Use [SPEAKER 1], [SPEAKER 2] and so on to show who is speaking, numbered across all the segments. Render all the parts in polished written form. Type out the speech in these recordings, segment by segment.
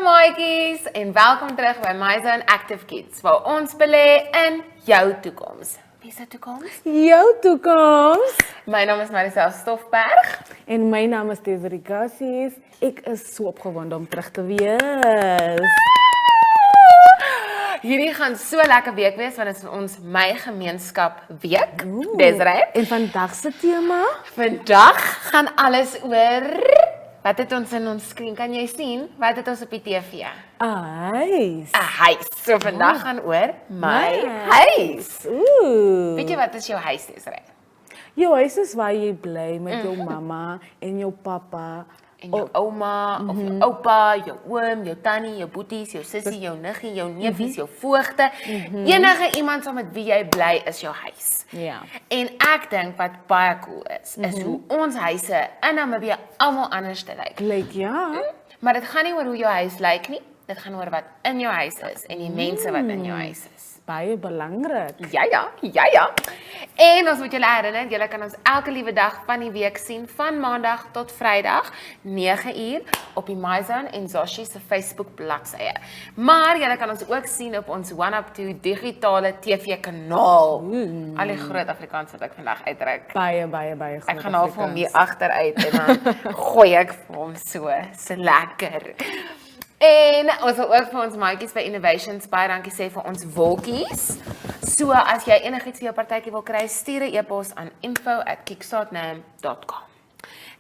[SPEAKER 1] maatjies en welkom terug by My Zone Active Kids, waar ons belê in jou toekoms. Wie se toekoms?
[SPEAKER 2] Jou toekoms.
[SPEAKER 1] My naam is Maricel Stoffberg.
[SPEAKER 2] En my naam is Desiree Cassius. Ek is so opgewonde om terug te wees.
[SPEAKER 1] Hierdie gaan so lekker week wees, want dit is ons My Gemeenskap week. Desiree.
[SPEAKER 2] En vandag se tema?
[SPEAKER 1] Vandag gaan alles oor... Wat het ons in ons skerm? Kan jy sien? Wat het ons op die TV?
[SPEAKER 2] Huis.
[SPEAKER 1] 'n huis. So vandag gaan oor my huis.
[SPEAKER 2] Ooh.
[SPEAKER 1] Weet jy wat is jou huis, Desiree?
[SPEAKER 2] Jou huis is waar jy bly met jou mamma en jou pappa.
[SPEAKER 1] En jou ouma, of jou oupa, jou oom, jou tannie, jou boeties, jou sussie, jou niggie, jou neefies, jou voogte. Enige iemand saam met wie jy bly is jou huis.
[SPEAKER 2] Ja.
[SPEAKER 1] En ek dink wat baie cool is hoe ons huise in Namibië almal anders te lyk.
[SPEAKER 2] Lyk ja.
[SPEAKER 1] Maar dit gaan nie oor hoe jou huis lyk nie, dit gaan oor wat in jou huis is en die mense wat in jou huis is.
[SPEAKER 2] Baie belangrik.
[SPEAKER 1] Ja. En ons moet julle herinner, julle kan ons elke liewe dag van die week sien, van maandag tot Vrydag, 9 uur, op die MyZone en Zoshi se Facebook bladsye. Maar julle kan ons ook sien op ons One-Up-2 digitale TV-kanaal. Al die groot Afrikaans wat ek vandag uitdruk.
[SPEAKER 2] Baie groot.
[SPEAKER 1] Ek gaan half hom hier agteruit en dan gooi ek vir hom so lekker. En ons wil ook vir ons maatjies by Innovations baie dankie sê vir ons wolkies. So as jy enigiets vir jou partytjie wil kry, stuur 'n e-pos aan info@kickstartname.com.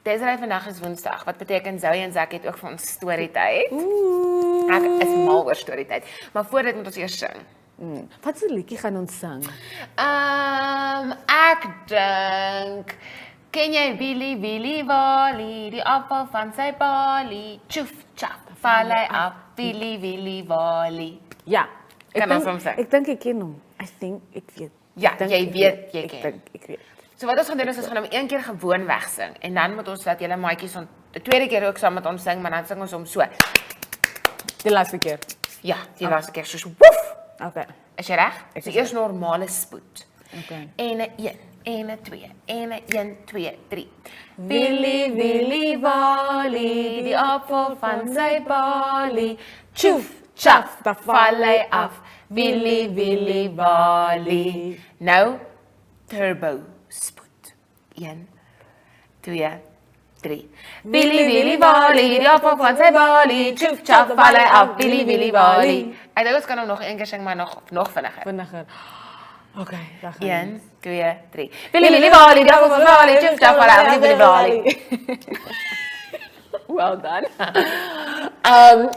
[SPEAKER 1] Desiree, vandag is Woensdag, wat beteken Zoe en Zak het ook vir ons storytyd. Ek is mal oor storytyd, maar voor dit moet ons eers sing.
[SPEAKER 2] Wat se liedjie gaan ons sing?
[SPEAKER 1] Ek dink, ken jy Willy Wally, die appel van sy balie, tjoef, tjaf, val hy af, Willy Wally.
[SPEAKER 2] Ja.
[SPEAKER 1] Kan ons hom sing?
[SPEAKER 2] Ek dink ek ken hom. Ek weet.
[SPEAKER 1] Ja, jy weet, jy ken.
[SPEAKER 2] Ek weet.
[SPEAKER 1] So wat ons gaan doen is, ons gaan hom een keer gewoon wegsing, en dan moet ons laat julle maatjies die tweede keer ook saam met ons sing, maar dan sing ons hom so.
[SPEAKER 2] Die laaste keer.
[SPEAKER 1] Ja, die laaste keer soos woef.
[SPEAKER 2] Okay.
[SPEAKER 1] Is jy reg? So eers normale spoed.
[SPEAKER 2] Okay.
[SPEAKER 1] En 'n 1, en 'n 2, en 'n 1, 2, 3. Willy Wally, die appel van sy balie, tjoef, tjaf, dan val hy af, Willy Wally. Nou, turbo spoed. 1, 2, 3. Willy Wally, die appel van sy balie, tjoef, tjaf, val hy af, Willy Wally. Ek dink ons kan hom nog een keer sing, maar nog vinniger.
[SPEAKER 2] Vinniger. Okay, daar gaan
[SPEAKER 1] 1, 2, 3. Willy Wally, die appel van sy balie, tjoef, tjaf, val hy af, Willy Wally. Well done.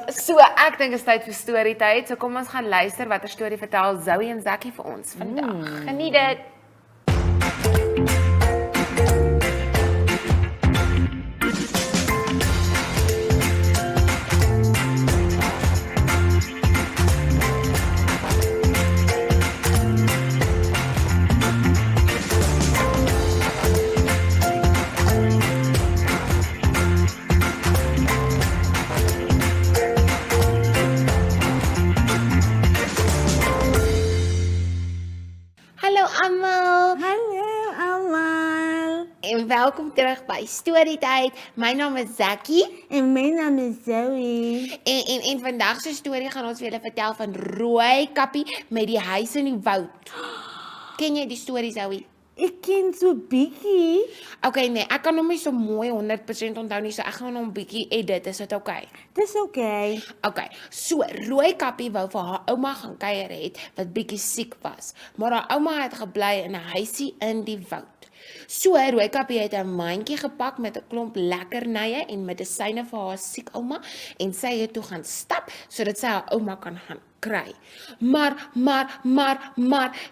[SPEAKER 1] So ek dink is tyd vir storytyd. So kom ons gaan luister watter storie vertel Zoe en Zakkie vir ons vandag. Geniet dit. En welkom terug by Storytyd. My naam is Zakkie.
[SPEAKER 2] En my naam is Zoe.
[SPEAKER 1] En vandag se storie gaan ons vir julle vertel van Rooi Kappie met die huis in die woud. Ken jy die storie, Zoe?
[SPEAKER 2] Ek ken so bietjie.
[SPEAKER 1] Okay, nee, ek kan hom nie so mooi 100% onthou nie, so ek gaan hom 'n bietjie edit, is dit okay?
[SPEAKER 2] Dis okay.
[SPEAKER 1] Okay, so Rooi Kappie wou vir haar ouma gaan kuier het, wat bietjie siek was. Maar haar ouma het gebly in 'n huisie in die woud. So Rooi Kappie het 'n mandjie gepak met 'n klomp lekkernye en medisyne vir haar siek ouma, en sy het toe gaan stap sodat sy haar ouma kan gaan kry. Maar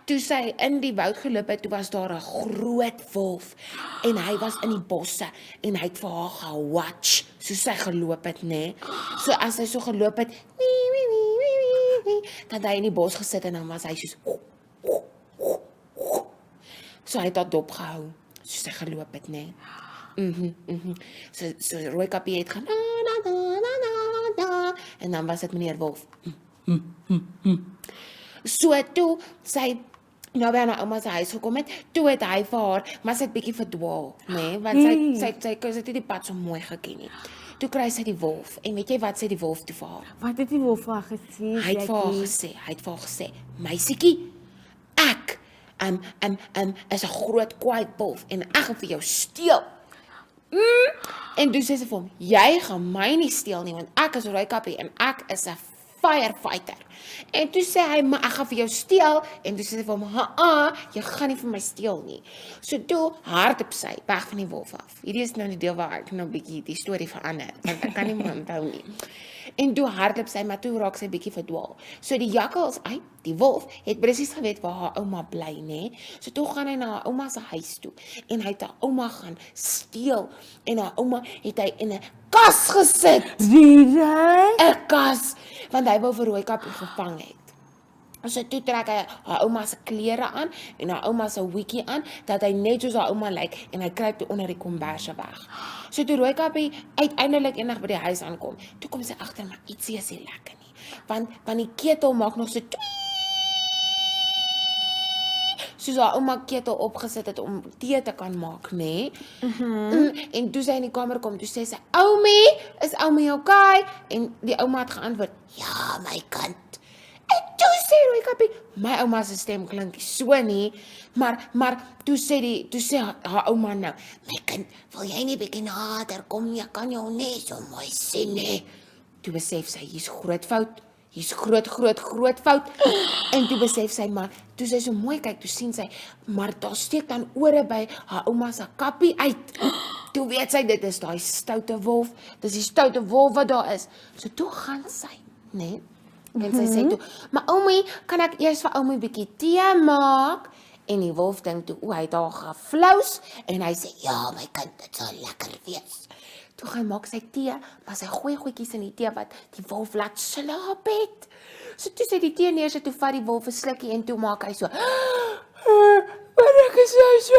[SPEAKER 1] toe sy in die woud geloop het, toe was daar 'n groot wolf en hy was in die bosse en hy het vir haar gewatch soos sy geloop het, nê. So as sy so geloop het, dan het hy in die bos gesit en dan was hy soos so hy het haar dop gehou, soos sy geloop het, nê. So Rooi Kappie het gaan, en dan was dit meneer Wolf. So toe sy nou by haar ouma se huis gekom het, toe het hy vir haar, maar sy het bietjie verdwaal, nê, want sy het nie die pad so mooi geken nie. toe kry sy die wolf. En weet jy wat sê die wolf toe vir haar?
[SPEAKER 2] Wat het die wolf vir haar gesê,
[SPEAKER 1] Hy het vir haar gesê, meisiekie, ek is 'n groot kwaai wolf en ek gaan vir jou steel. En toe sê sy vir hom, jy gaan my nie steel nie, want ek is Rooikappie en ek is 'n firefighter. En toe sê hy, maar ek gaan vir jou steel. En toe sê sy vir hom, jy gaan nie vir my steel nie. So toe hardop sy weg van die wolf af. Hierdie is nou die deel waar ek nou 'n bietjie die storie verander, want ek kan nie meer onthou nie. En toe hardloop sy, maar toe raak sy bietjie verdwaal. So die jakkals uit, die wolf, het presies geweet waar haar ouma bly, nê? So toe gaan hy na haar ouma se huis toe en hy het haar ouma gaan steel en haar ouma het hy in 'n kas gesit.
[SPEAKER 2] Really?
[SPEAKER 1] 'n Kas, want hy wou vir Rooikappie gevang het. So toe trek hy haar ouma se klere aan en haar ouma se hoedjie aan, dat hy net soos haar ouma lyk en hy kruip toe onder die komberse weg. So toe Rooikappie uiteindelik eendag by die huis aankom, toe kom sy agter maar ietsie is nie lekker nie. Want die ketel maak nog so soos haar ouma ketel opgesit het om tee te kan maak, nê? En toe sy in die kamer kom, toe sê sy, "Oumie, is oumie okay?" En die ouma het geantwoord, "Ja, my kind." En toe sê Rooikappie, my ouma se stem klink so nie, maar toe sê haar ouma nou, "My kind, wil jy nie bietjie nader kom? Jy kan jou nie so mooi sien nie." Toe besef sy, hier's groot fout. Hier's groot fout. En toe besef sy, maar toe sy so mooi kyk, toe sien sy, maar daar steek dan ore by haar ouma se kappie uit. Toe weet sy, dit is daai stoute wolf. Dis die stoute wolf wat daar is. So toe gaan sy, né? En sy sê toe, "Maar oumie, kan ek eers vir oumie bietjie tee maak?" En die wolf dink toe, hy het haar geflous en hy sê, "Ja, my kind, dit sal lekker wees." Toe gaan maak sy tee, maar sy gooi goedjies in die tee wat die wolf laat slaap het. So toe sy die tee neersit, toe vat die wolf 'n slukkie en toe maak hy so, "Maar ek is nou so."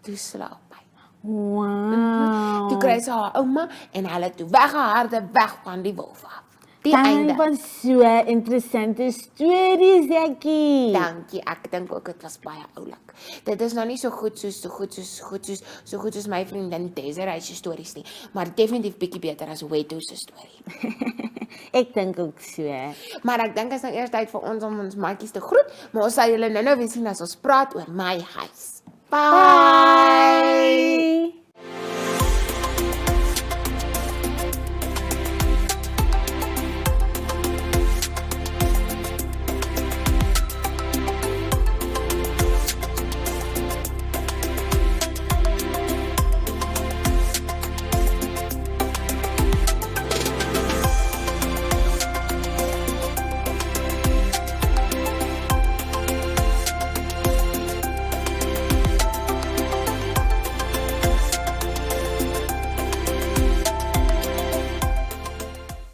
[SPEAKER 1] Toe slaap hy.
[SPEAKER 2] Wow.
[SPEAKER 1] Toe kry sy haar ouma en hulle toe weggehardloop weg van die wolf af. Die
[SPEAKER 2] Dank
[SPEAKER 1] einde.
[SPEAKER 2] van so interessante stories, Jackie.
[SPEAKER 1] Dankie, ek dink ook dit was baie oulik. Dit is nou nie so goed soos my vriendin Desiree se stories nie, maar definitief bietjie beter as Weto se storie.
[SPEAKER 2] Ek dink ook so.
[SPEAKER 1] Maar ek dink is nou eers tyd vir ons om ons maatjies te groet, maar ons sal julle nou weer sien as ons praat oor my huis. Bye.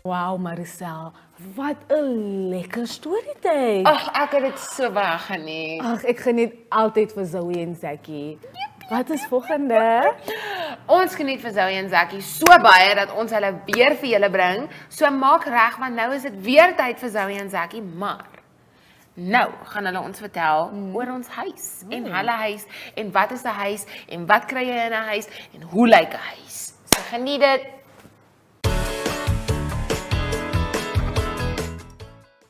[SPEAKER 2] Wow, Maricel, wat 'n lekker storytyd.
[SPEAKER 1] Ag, ek het dit so baie geniet.
[SPEAKER 2] Ag, ek geniet altyd vir Zoe en Jackie. Wat is volgende?
[SPEAKER 1] Ons geniet vir Zoe en Zakkie so baie dat ons hulle weer vir julle bring. So maak reg, want nou is dit weer tyd vir Zoe en Zakkie, maar nou gaan hulle ons vertel oor ons huis en hulle huis en wat is 'n huis en wat kry jy in 'n huis en hoe lyk 'n huis. So geniet dit.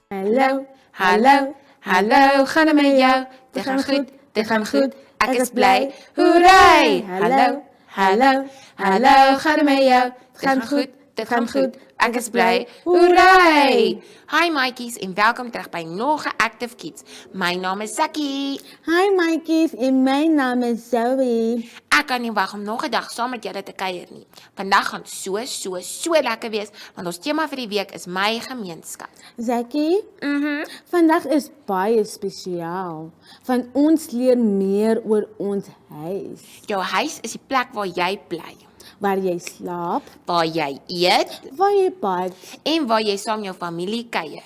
[SPEAKER 2] Hallo,
[SPEAKER 1] Hallo, hallo, gaan dit met jou? Dit gaan goed, dit gaan goed. Ek is bly. Hoerai! Hallo, hallo, hallo, gaan dit met jou? Dit gaan goed, dit gaan goed. Ek is bly. Hoerai! Hi maatjies en welkom terug by nog 'n Active Kids. My naam is Zakkie.
[SPEAKER 2] Hi maatjies, en my naam is Zoe.
[SPEAKER 1] Ek kan nie wag om nog 'n dag saam met julle te kuier nie. Vandag gaan so lekker wees, want ons tema vir die week is my gemeenskap.
[SPEAKER 2] Zakkie, vandag is baie spesiaal, want ons leer meer oor ons huis.
[SPEAKER 1] Jou huis is die plek waar jy bly,
[SPEAKER 2] Waar jy slaap,
[SPEAKER 1] waar jy eet
[SPEAKER 2] waar jy bad,
[SPEAKER 1] en waar jy saam jou familie kuier.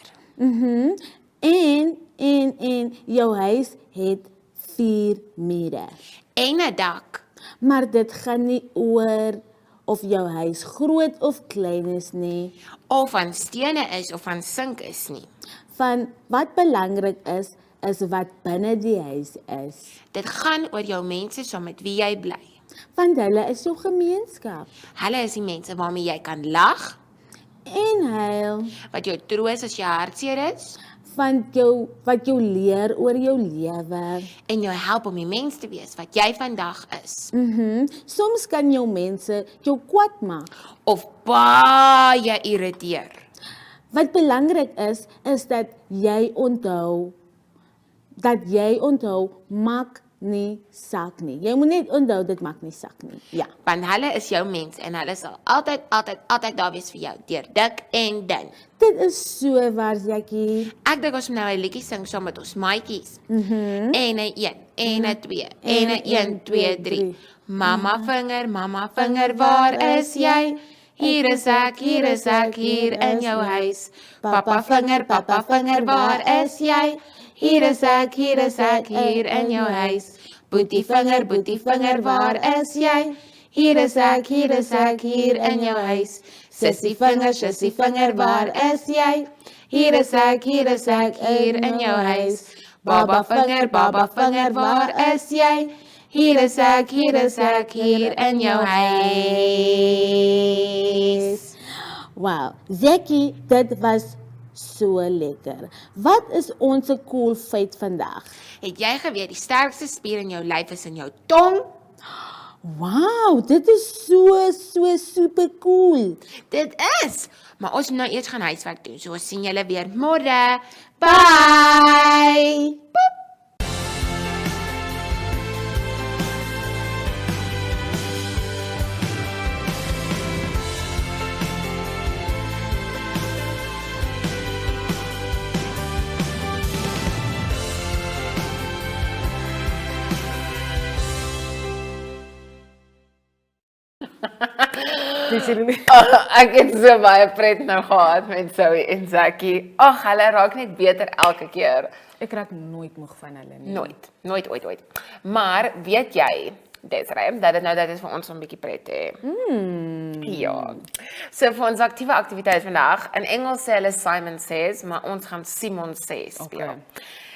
[SPEAKER 2] en jou huis het 4 mure.
[SPEAKER 1] En 'n dak.
[SPEAKER 2] Maar dit gaan nie oor of jou huis groot of klein is nie.
[SPEAKER 1] Of van stene is of van sink is nie.
[SPEAKER 2] Van wat belangrik is wat binne die huis is.
[SPEAKER 1] Dit gaan oor jou mense saam met wie jy bly.
[SPEAKER 2] Want hulle is jou gemeenskap.
[SPEAKER 1] Hulle is die mense waarmee jy kan lag,
[SPEAKER 2] En huil,
[SPEAKER 1] wat jou troos as jy hartseer is,
[SPEAKER 2] wat jou leer oor jou lewe.
[SPEAKER 1] en jou help om die mens te wees wat jy vandag is.
[SPEAKER 2] Soms kan jou mense jou kwaad maak.
[SPEAKER 1] Of baie irriteer.
[SPEAKER 2] Wat belangrik is dat jy onthou, maak nie saak nie. Jy moet net onthou, dit maak nie saak nie. Ja.
[SPEAKER 1] Want hulle is jou mens en hulle sal altyd daar wees vir jou, deur dik en dun.
[SPEAKER 2] Dit is so waar, Jackie.
[SPEAKER 1] Ek dink ons moet nou 'n liedjie sing saam met ons maatjies. En 'n 1, en 'n 2, en 'n 1, 2, 3. Mamma vinger, waar is jy? Hier is ek, hier in jou huis. Pappa vinger, waar is jy? Hier is ek, hier in jou huis. Boetie vinger, waar is jy? Hier is ek, hier in jou huis. Sissie vinger, waar is jy? Hier is ek, hier in jou huis. Baba vinger, waar is jy? Hier is ek, hier in jou huis.
[SPEAKER 2] Wow, Jackie, dit was so lekker. Wat is ons cool feit vandag?
[SPEAKER 1] Het jy geweet die sterkste spier in jou lyf is in jou tong?
[SPEAKER 2] Wow, dit is so super cool.
[SPEAKER 1] Dit is. Maar ons moet nou eers gaan huiswerk doen. So ons sien julle weer môre. Bye. Ek het so baie pret nou gehad met Zoe en Zaki. Ag, hulle raak net beter elke keer.
[SPEAKER 2] Ek raak nooit moeg van hulle nie.
[SPEAKER 1] Nooit ooit. Maar weet jy, Desiree, dat dit vir ons 'n bietjie pret hê. Ja. So vir ons aktiewe aktiwiteit vandag, in Engels sê hulle Simon Says, maar ons gaan Simon Says speel.
[SPEAKER 2] Okay.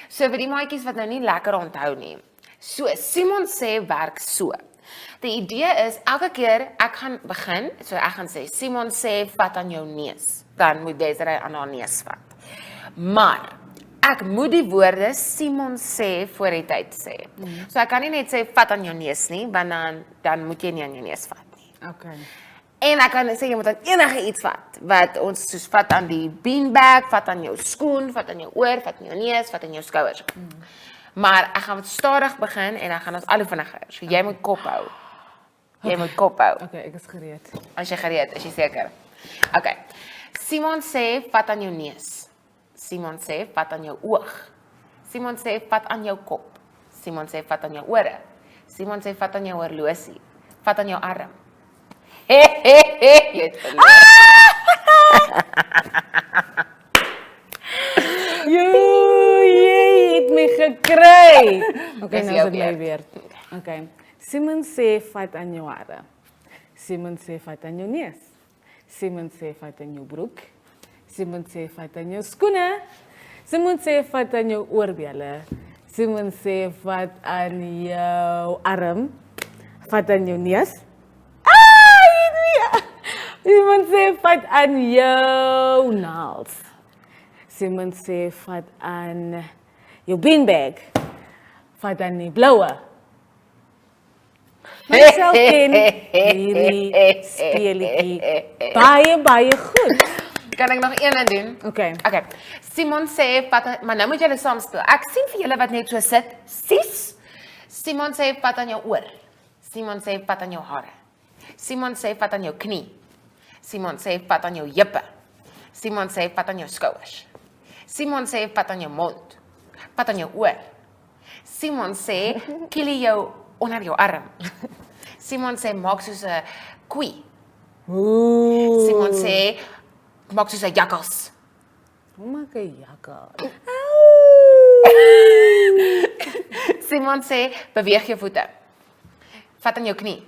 [SPEAKER 1] So vir die maatjies wat nou nie lekker onthou nie. So Simon Sê werk so. Die idee is, elke keer ek gaan begin, so ek gaan sê, Simon sê, vat aan jou neus. Dan moet Desiree aan haar neus vat. Maar, ek moet die woorde Simon sê voor die tyd sê. So ek kan nie net sê, vat aan jou neus nie, want dan moet jy nie aan jou neus vat nie.
[SPEAKER 2] Okay.
[SPEAKER 1] En ek kan sê, jy moet aan enige iets vat, wat ons soos vat aan die beanbag, vat aan jou skoen, vat aan jou oor, vat aan jou neus, vat aan jou skouers. Maar ek gaan stadig begin en dan gaan ons al hoe vinniger. So jy moet kop hou. Jy moet kop hou.
[SPEAKER 2] Okay, ek is gereed.
[SPEAKER 1] As jy gereed, is jy seker? Okay. Simon sê, vat aan jou neus. Simon sê, vat aan jou oog. Simon sê, vat aan jou kop. Simon sê, vat aan jou ore. Simon sê, vat aan jou horlosie. Vat aan jou arm. Jy het verloor.
[SPEAKER 2] Jy het my gekry. Okay, nou is dit my weer. Okay. Simon sê, vat aan jou hare. Simon sê, vat aan jou neus. Simon sê, vat aan jou broek. Simon sê, vat aan jou skoene. Simon sê, vat aan jou oorbelle. Simon sê, vat aan jou arm. Vat aan jou neus. Simon sê, vat aan jou naels. Simon sê, vat aan jou beanbag. Vat aan die bloue. Myself ken hierdie speletjie baie goed.
[SPEAKER 1] Kan ek nog een doen?
[SPEAKER 2] Okay.
[SPEAKER 1] Okay. Simon sê, maar nou moet julle saam speel. Ek sien vir julle wat net so sit. Sies. Simon sê, vat aan jou oor. Simon sê, vat aan jou hare. Simon sê, vat aan jou knie. Simon sê, vat aan jou heupe. Simon sê, vat aan jou skouers. Simon sê, vat aan jou mond. Vat aan jou oor. Simon sê, kilie jou onder jou arm. Simon sê, maak soos 'n koei. Simon sê, maak soos 'n jakkals.
[SPEAKER 2] Hoe maak 'n jakkals?
[SPEAKER 1] Simon sê, beweeg jou voete. Vat aan jou knie.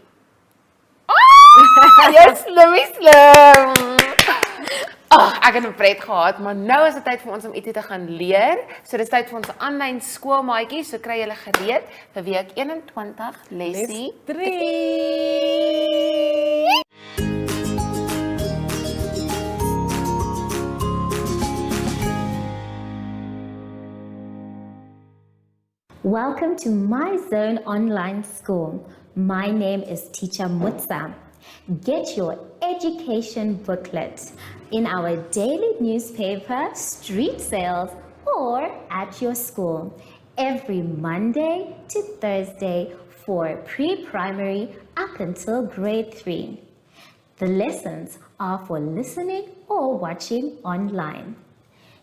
[SPEAKER 1] Jy is slim. Ek het 'n pret gehad, maar nou is dit tyd vir ons om ietsie te gaan leer. So dis tyd vir ons aanlyn skoolmaatjies. So kry julle gereed vir week 21 lesie
[SPEAKER 2] 3.
[SPEAKER 3] Welcome to My Zone Online School. My name is Teacher Mutsa. Get your education booklet in our daily newspaper, street sales, or at your school every Monday to Thursday for pre-primary up until grade 3. The lessons are for listening or watching online.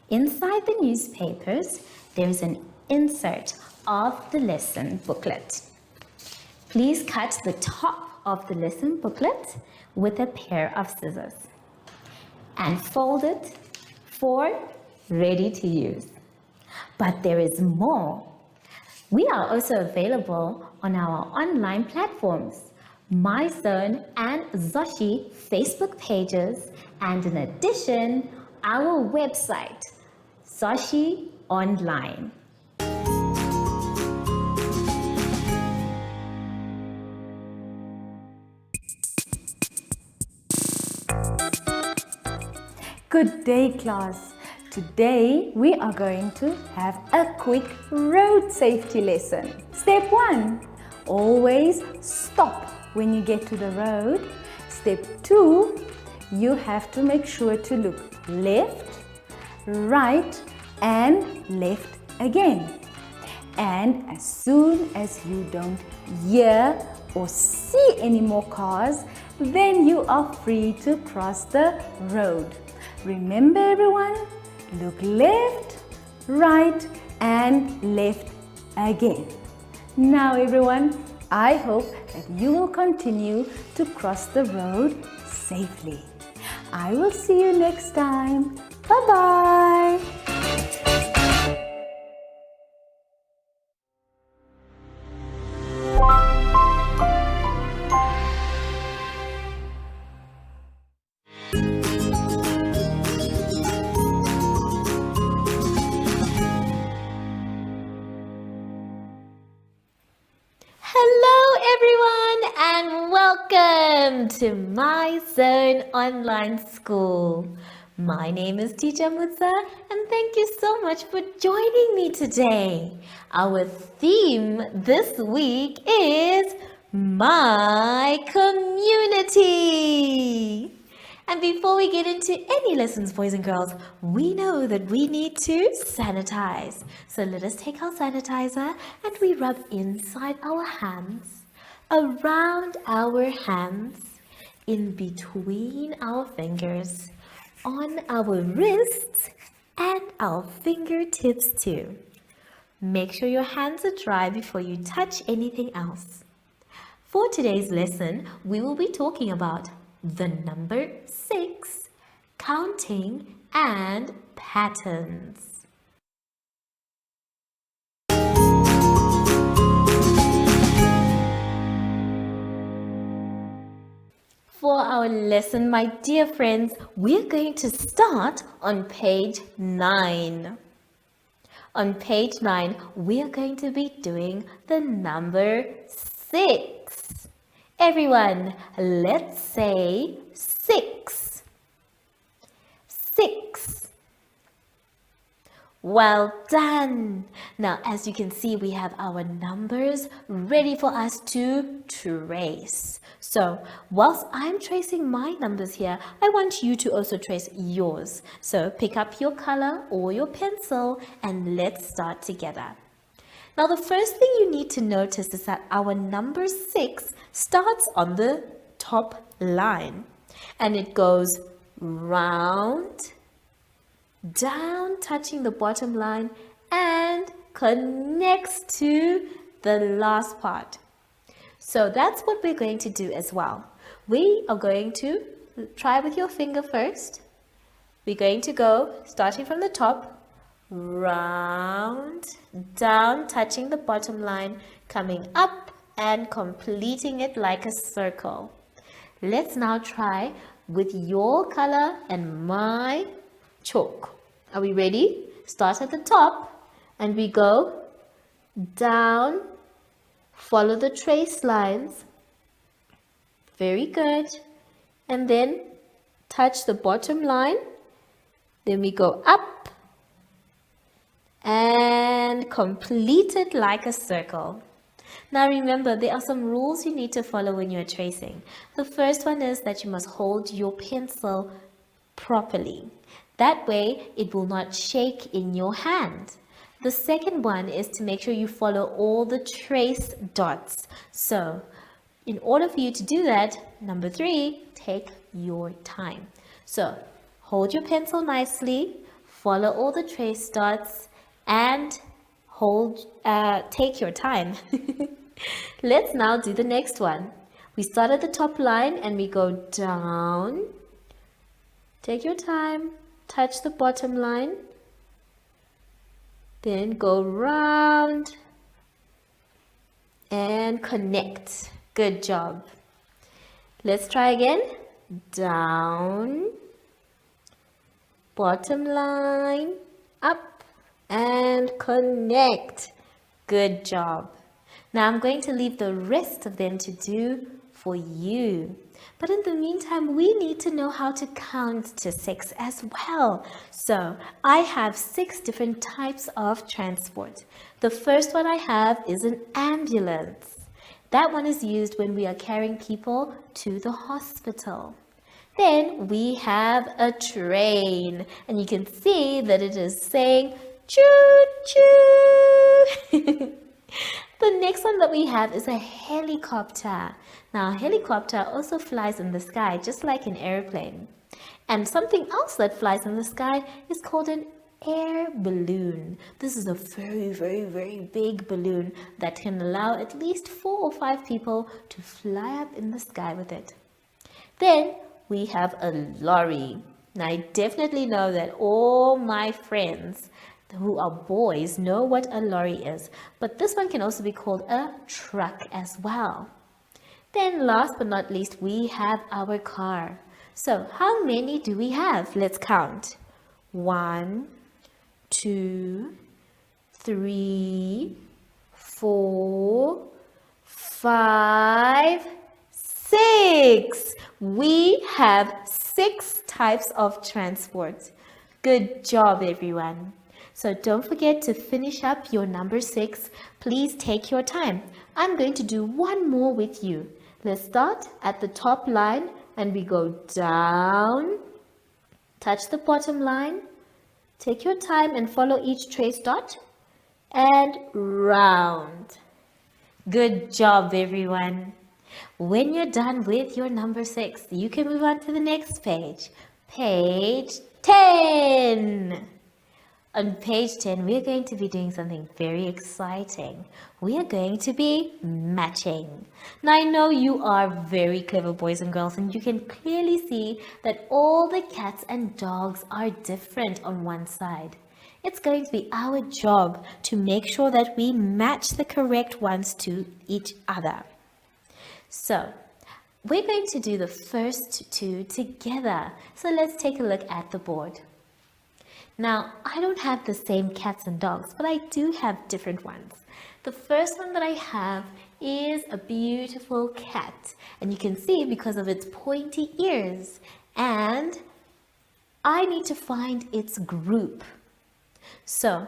[SPEAKER 3] Inside the newspapers, there is an insert of the lesson booklet. Please cut the top of the lesson booklet with a pair of scissors and fold it for ready to use. But there is more. We are also available on our online platforms, MyZone and Zoshi Facebook pages, and in addition, our website, Zoshi Online.
[SPEAKER 2] Good day, class. Today we are going to have a quick road safety lesson. Step 1, always stop when you get to the road. Step 2, you have to make sure to look left, right, and left again. And as soon as you don't hear or see any more cars, then you are free to cross the road. Remember everyone, look left, right, and left again. Now everyone, I hope that you will continue to cross the road safely. I will see you next time. Bye-bye.
[SPEAKER 3] Hello everyone and welcome to My Zone Online School. My name is Teacher Mutsa and thank you so much for joining me today. Our theme this week is My Community. And before we get into any lessons, boys and girls, we know that we need to sanitize. So let us take our sanitizer and we rub inside our hands, around our hands, in between our fingers, on our wrists, and our fingertips too. Make sure your hands are dry before you touch anything else. For today's lesson, we will be talking about the number 6, counting, and patterns. For our lesson, my dear friends, we're going to start on page 9. On page 9, we're going to be doing the number 6. Everyone, let's say 6. 6. Well done. Now, as you can see, we have our numbers ready for us to trace. So, whilst I'm tracing my numbers here, I want you to also trace yours. So, pick up your color or your pencil and let's start together. Now, the first thing you need to notice is that our number 6 starts on the top line and it goes round, down, touching the bottom line, and connects to the last part. So that's what we're going to do as well. We are going to try with your finger first. We're going to go starting from the top, round, down, touching the bottom line, coming up and completing it like a circle. Let's now try with your color and my chalk. Are we ready? Start at the top and we go down, follow the trace lines. Very good. And then touch the bottom line. Then we go up and complete it like a circle. Now remember, there are some rules you need to follow when you're tracing. The first one is that you must hold your pencil properly. That way, it will not shake in your hand. The second one is to make sure you follow all the trace dots. So, in order for you to do that, number 3, take your time. So, hold your pencil nicely, follow all the trace dots, and take your time. Let's now do the next one. We start at the top line and we go down. Take your time, touch the bottom line, then go round and connect. Good job. Let's try again. Down, bottom line, up, and connect. Good job. Now I'm going to leave the rest of them to do for you. But in the meantime, we need to know how to count to 6 as well. So I have 6 different types of transport. The first one I have is an ambulance. That one is used when we are carrying people to the hospital. Then we have a train, and you can see that it is saying choo-choo. The next one that we have is a helicopter. Now, a helicopter also flies in the sky, just like an airplane. And something else that flies in the sky is called an air balloon. This is a very, very, very big balloon that can allow at least 4 or 5 people to fly up in the sky with it. Then we have a lorry. Now, I definitely know that all my friends who are boys know what a lorry is, but this one can also be called a truck as well. Then last but not least, we have our car. So how many do we have? Let's count. 1, 2, 3, 4, 5, 6. We have 6 types of transport. Good job, everyone. So don't forget to finish up your number 6. Please take your time. I'm going to do one more with you. Let's start at the top line and we go down, touch the bottom line, take your time and follow each trace dot, and round. Good job, everyone. When you're done with your number 6, you can move on to the next page. Page 10. On page 10, we're going to be doing something very exciting. We are going to be matching. Now, I know you are very clever boys and girls, and you can clearly see that all the cats and dogs are different on one side. It's going to be our job to make sure that we match the correct ones to each other. So, we're going to do the first 2 together. So let's take a look at the board. Now, I don't have the same cats and dogs, but I do have different ones. The first one that I have is a beautiful cat, and you can see because of its pointy ears, and I need to find its group. So,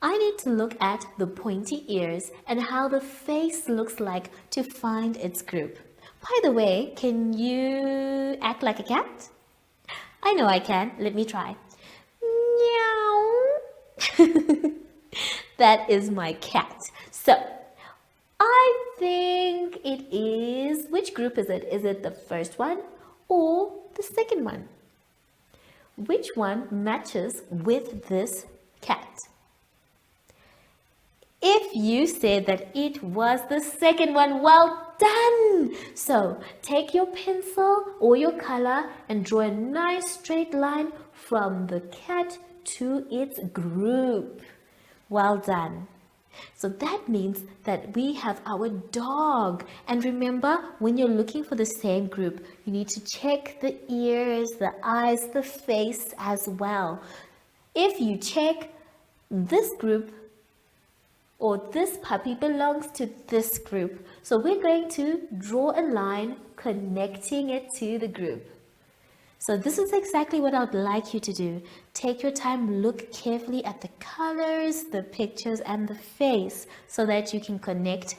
[SPEAKER 3] I need to look at the pointy ears and how the face looks like to find its group. By the way, can you act like a cat? I know I can. Let me try. Meow. That is my cat. So, I think it is, which group is it? Is it the first one or the second one? Which one matches with this cat? If you said that it was the second one, well done! So, take your pencil or your color and draw a nice straight line from the cat to its group. Well done. So that means that we have our dog. And remember, when you're looking for the same group, you need to check the ears, the eyes, the face as well. If you check this group, or this puppy belongs to this group. So we're going to draw a line connecting it to the group. So this is exactly what I'd like you to do. Take your time, look carefully at the colors, the pictures, and the face so that you can connect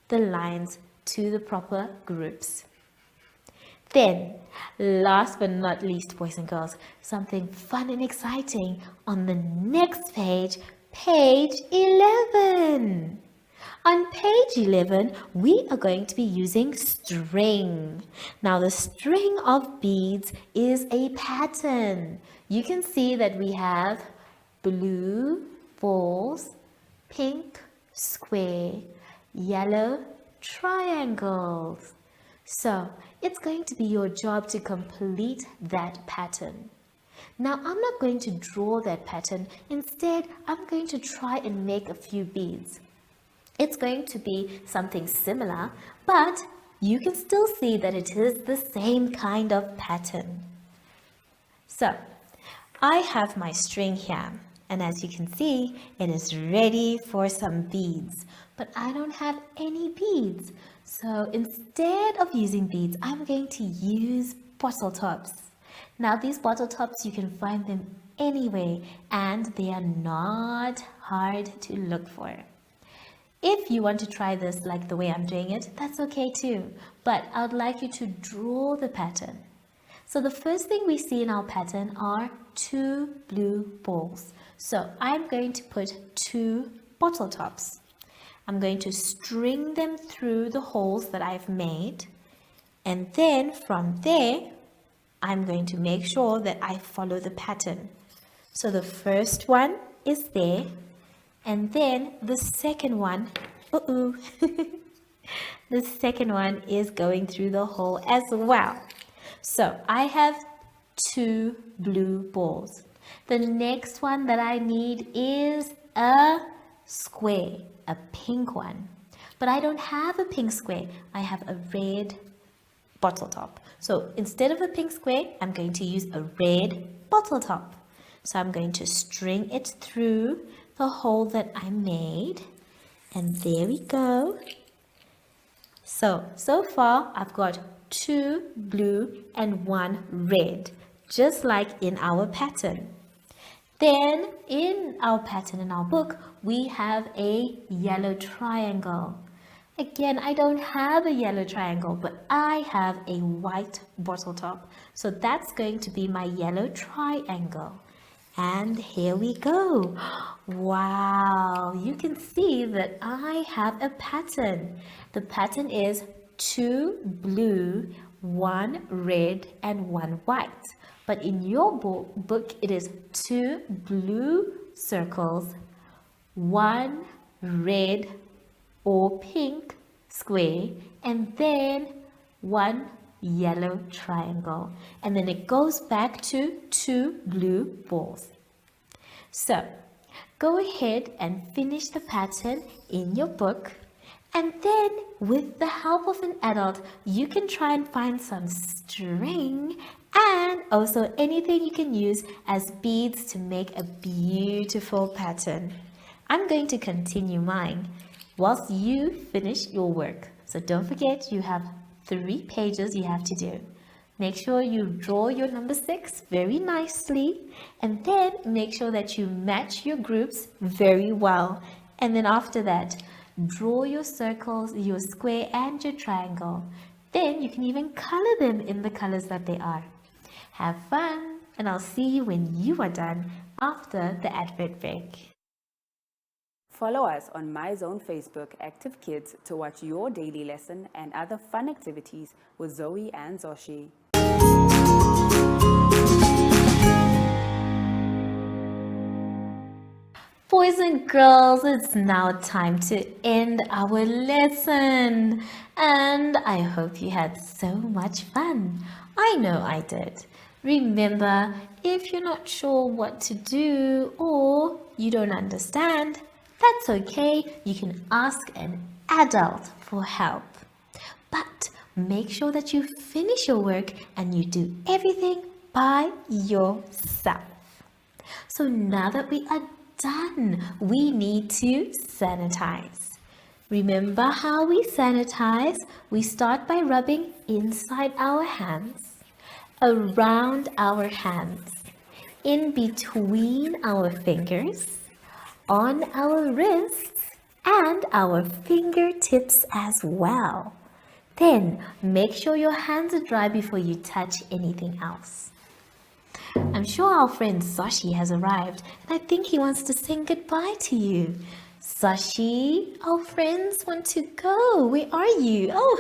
[SPEAKER 3] the lines to the proper groups. Then, last but not least, boys and girls, something fun and exciting on the next page, page 11. On page 11, we are going to be using string. Now, the string of beads is a pattern. You can see that we have blue balls, pink square, yellow triangles. So, it's going to be your job to complete that pattern. Now, I'm not going to draw that pattern. Instead, I'm going to try and make a few beads. It's going to be something similar, but you can still see that it is the same kind of pattern. So, I have my string here, and as you can see, it is ready for some beads, but I don't have any beads. So instead of using beads, I'm going to use bottle tops. Now these bottle tops, you can find them anywhere, and they are not hard to look for. If you want to try this like the way I'm doing it, that's okay too. But I would like you to draw the pattern. So the first thing we see in our pattern are 2 blue balls. So I'm going to put 2 bottle tops. I'm going to string them through the holes that I've made. And then from there, I'm going to make sure that I follow the pattern. So the first one is there. And then the second one, the second one is going through the hole as well. So I have 2 blue balls. The next one that I need is a square, a pink one. But I don't have a pink square. I have a red bottle top. So instead of a pink square, I'm going to use a red bottle top. So I'm going to string it through the hole that I made, and there we go. So far I've got 2 blue and 1 red, just like in our pattern. Then in our pattern in our book, we have a yellow triangle. Again, I don't have a yellow triangle, but I have a white bottle top. So that's going to be my yellow triangle. And here we go. Wow, you can see that I have a pattern. The pattern is 2 blue, 1 red, and 1 white. But in your book, it is 2 blue circles, 1 red or pink square, and then 1 yellow triangle, and then it goes back to 2 blue balls. So go ahead and finish the pattern in your book, and then with the help of an adult, you can try and find some string and also anything you can use as beads to make a beautiful pattern. I'm going to continue mine whilst you finish your work. So don't forget, you have 3 pages you have to do. Make sure you draw your number 6 very nicely, and then make sure that you match your groups very well. And then after that, draw your circles, your square, and your triangle. Then you can even color them in the colors that they are. Have fun, and I'll see you when you are done after the advert break.
[SPEAKER 4] Follow us on MyZone Facebook Active Kids to watch your daily lesson and other fun activities with Zoe and Zoshi.
[SPEAKER 3] Boys and girls, it's now time to end our lesson. And I hope you had so much fun. I know I did. Remember, if you're not sure what to do or you don't understand, that's okay. You can ask an adult for help. But make sure that you finish your work and you do everything by yourself. So now that we are done, we need to sanitize. Remember how we sanitize? We start by rubbing inside our hands, around our hands, in between our fingers, on our wrists, and our fingertips as well. Then make sure your hands are dry before you touch anything else. I'm sure our friend Sashi has arrived, and I think he wants to say goodbye to you. Sashi, our friends want to go. Where are you? Oh,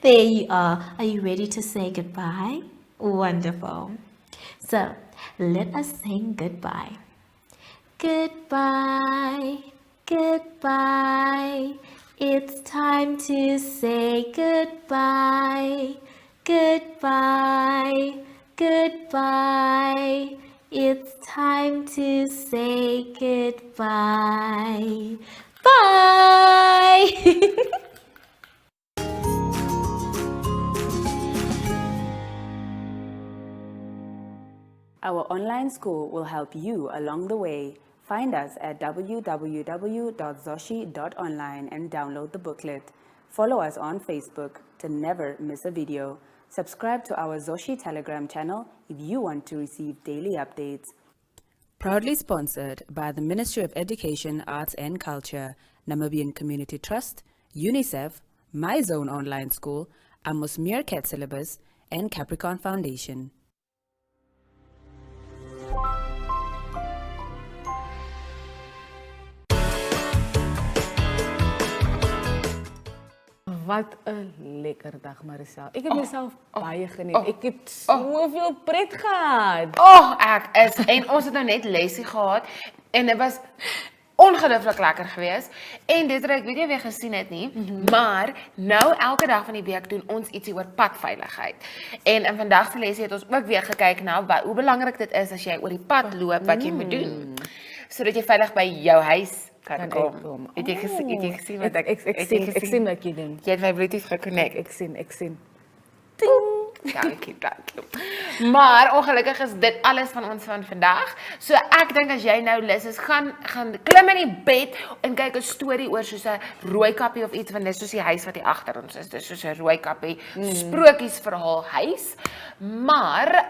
[SPEAKER 3] there you are. Are you ready to say goodbye? Wonderful. So, let us sing goodbye. Goodbye, goodbye. It's time to say goodbye. Goodbye, goodbye. It's time to say goodbye. Bye!
[SPEAKER 4] Our online school will help you along the way. Find us at www.zoshi.online and download the booklet. Follow us on Facebook to never miss a video. Subscribe to our Zoshi Telegram channel if you want to receive daily updates. Proudly sponsored by the Ministry of Education, Arts and Culture, Namibian Community Trust, UNICEF, My Zone Online School, Amos Meerkat Syllabus, and Capricorn Foundation.
[SPEAKER 2] Wat 'n lekker dag, Maricel. Ek het myself baie geniet. Ek het soveel pret gehad.
[SPEAKER 1] Ek is. En ons het nou net lesie gehad en dit was ongelooflik lekker geweest. En dit het ek weet jy weer gesien het nie, maar nou elke dag van die week doen ons ietsie oor padveiligheid. En in vandag se lesie het ons ook weer gekyk na hoe belangrik dit is as jy oor die pad loop wat jy moet doen, sodat jy veilig by jou huis kan kom. Het jy gesien wat ek
[SPEAKER 2] sien wat jy doen.
[SPEAKER 1] Jy het my Bluetooth geconnect.
[SPEAKER 2] Ek sien.
[SPEAKER 1] Dankie. Maar ongelukkig is dit alles van ons van vandag. So ek dink as jy nou lus is, gaan klim in die bed en kyk 'n storie oor soos 'n rooi kappie of iets, want dit is soos die huis wat hier agter ons is. Dit is soos 'n rooi kappie sprokiesverhaal huis. Maar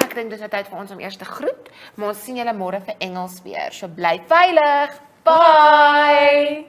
[SPEAKER 1] ek dink dis nou tyd vir ons om eers te groet. Maar ons sien julle môre vir Engels weer. So bly veilig. Bye.